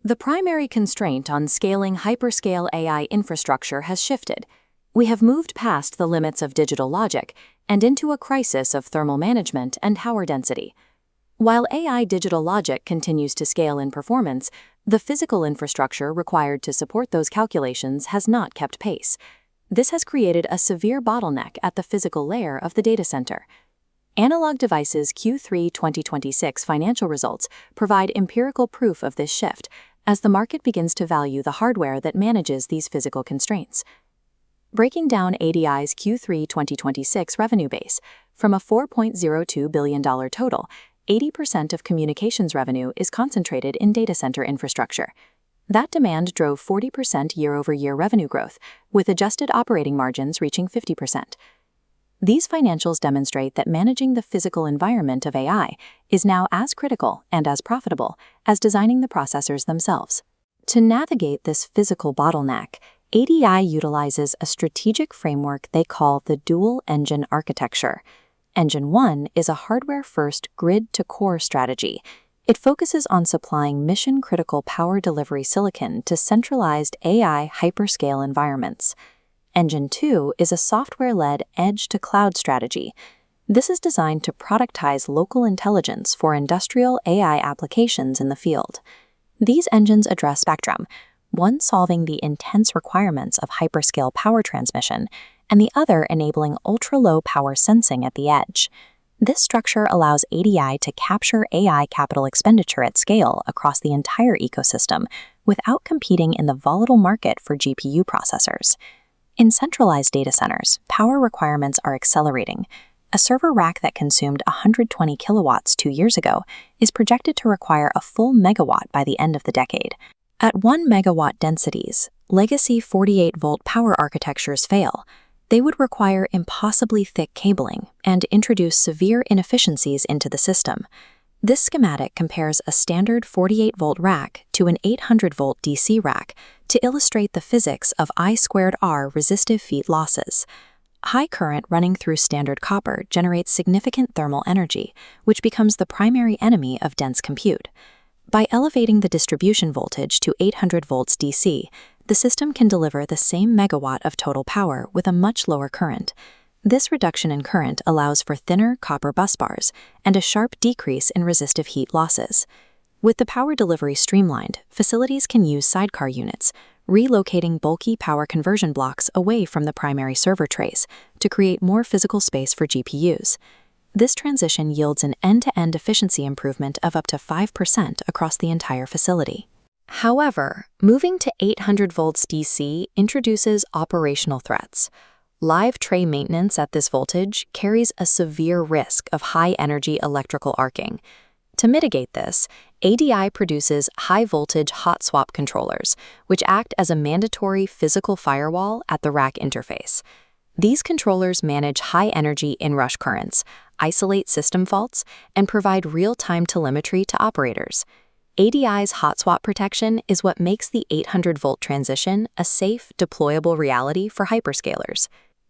The primary constraint on scaling hyperscale AI infrastructure has shifted. We have moved past the limits of digital logic and into a crisis of thermal management and power density. While AI digital logic continues to scale in performance, the physical infrastructure required to support those calculations has not kept pace. This has created a severe bottleneck at the physical layer of the data center. Analog Devices' Q3 2026 financial results provide empirical proof of this shift, as the market begins to value the hardware that manages these physical constraints. Breaking down ADI's Q3 2026 revenue base, from a $4.02 billion total, 80% of communications revenue is concentrated in data center infrastructure. That demand drove 40% year-over-year revenue growth, with adjusted operating margins reaching 50%. These financials demonstrate that managing the physical environment of AI is now as critical and as profitable as designing the processors themselves. To navigate this physical bottleneck, ADI utilizes a strategic framework they call the dual engine architecture. Engine 1 is a hardware-first grid-to-core strategy. It focuses on supplying mission-critical power delivery silicon to centralized AI hyperscale environments. Engine 2 is a software-led edge-to-cloud strategy. This is designed to productize local intelligence for industrial AI applications in the field. These engines address spectrum, one solving the intense requirements of hyperscale power transmission, and the other enabling ultra-low power sensing at the edge. This structure allows ADI to capture AI capital expenditure at scale across the entire ecosystem without competing in the volatile market for GPU processors. In centralized data centers, power requirements are accelerating. A server rack that consumed 120 kilowatts 2 years ago is projected to require a full megawatt by the end of the decade. At 1 megawatt densities, legacy 48-volt power architectures fail. They would require impossibly thick cabling and introduce severe inefficiencies into the system. This schematic compares a standard 48-volt rack to an 800-volt DC rack to illustrate the physics of I²R resistive feed losses. High current running through standard copper generates significant thermal energy, which becomes the primary enemy of dense compute. By elevating the distribution voltage to 800 volts DC, the system can deliver the same megawatt of total power with a much lower current. This reduction in current allows for thinner copper busbars and a sharp decrease in resistive heat losses. With the power delivery streamlined, facilities can use sidecar units, relocating bulky power conversion blocks away from the primary server trays to create more physical space for GPUs. This transition yields an end-to-end efficiency improvement of up to 5% across the entire facility. However, moving to 800 volts DC introduces operational threats. Live tray maintenance at this voltage carries a severe risk of high-energy electrical arcing. To mitigate this, ADI produces high-voltage hot swap controllers, which act as a mandatory physical firewall at the rack interface. These controllers manage high-energy inrush currents, isolate system faults, and provide real-time telemetry to operators. ADI's hot swap protection is what makes the 800-volt transition a safe, deployable reality for hyperscalers.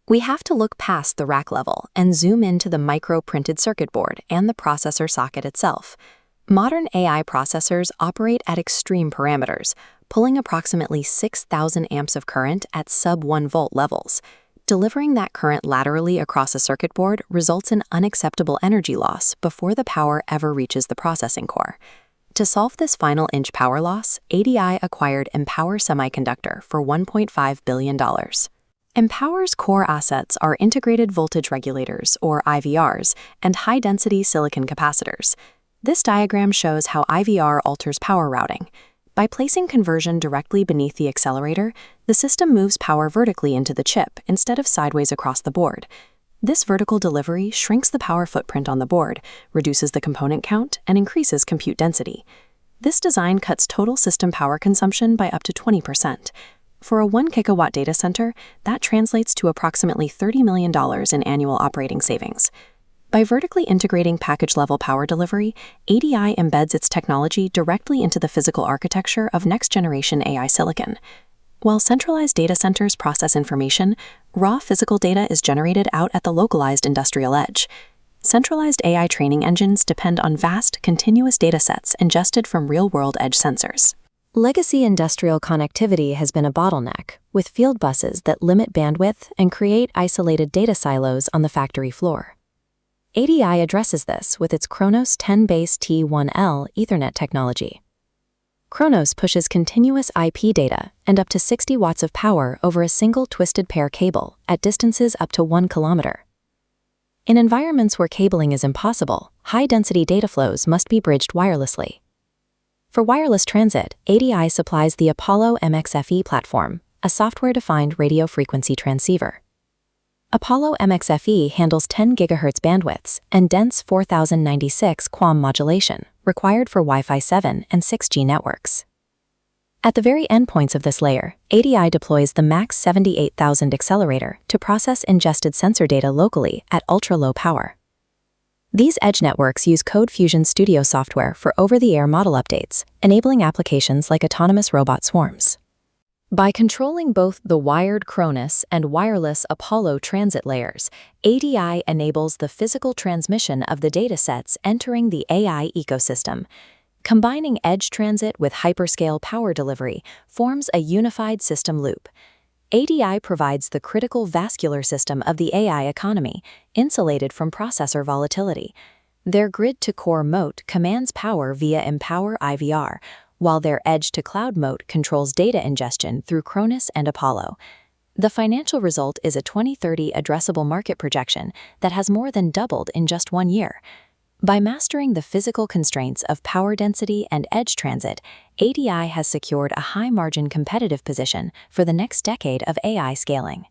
We have to look past the rack level and zoom into the micro-printed circuit board and the processor socket itself. Modern AI processors operate at extreme parameters, pulling approximately 6,000 amps of current at sub-1 volt levels. Delivering that current laterally across a circuit board results in unacceptable energy loss before the power ever reaches the processing core. To solve this final inch power loss, ADI acquired Empower Semiconductor for $1.5 billion. Empower's core assets are integrated voltage regulators, or IVRs, and high-density silicon capacitors. This diagram shows how IVR alters power routing. By placing conversion directly beneath the accelerator, the system moves power vertically into the chip instead of sideways across the board. This vertical delivery shrinks the power footprint on the board, reduces the component count, and increases compute density. This design cuts total system power consumption by up to 20%. For a 1 gigawatt data center, that translates to approximately $30 million in annual operating savings. By vertically integrating package-level power delivery, ADI embeds its technology directly into the physical architecture of next-generation AI silicon. While centralized data centers process information, raw physical data is generated out at the localized industrial edge. Centralized AI training engines depend on vast, continuous datasets ingested from real-world edge sensors. Legacy industrial connectivity has been a bottleneck, with field buses that limit bandwidth and create isolated data silos on the factory floor. ADI addresses this with its Kronos 10BASE-T1L Ethernet technology. Kronos pushes continuous IP data and up to 60 watts of power over a single twisted pair cable at distances up to 1 kilometer. In environments where cabling is impossible, high-density data flows must be bridged wirelessly. For wireless transit, ADI supplies the Apollo MXFE platform, a software-defined radio frequency transceiver. Apollo MXFE handles 10 GHz bandwidths and dense 4096 QAM modulation, required for Wi-Fi 7 and 6G networks. At the very endpoints of this layer, ADI deploys the MAX 78000 accelerator to process ingested sensor data locally at ultra-low power. These edge networks use CodeFusion Studio software for over-the-air model updates, enabling applications like autonomous robot swarms. By controlling both the wired Kronos and wireless Apollo transit layers, ADI enables the physical transmission of the datasets entering the AI ecosystem. Combining edge transit with hyperscale power delivery forms a unified system loop. ADI provides the critical vascular system of the AI economy, insulated from processor volatility. Their grid-to-core moat commands power via Empower IVR, while their edge-to-cloud moat controls data ingestion through Kronos and Apollo. The financial result is a 2030 addressable market projection that has more than doubled in just 1 year. By mastering the physical constraints of power density and edge transit, ADI has secured a high-margin competitive position for the next decade of AI scaling.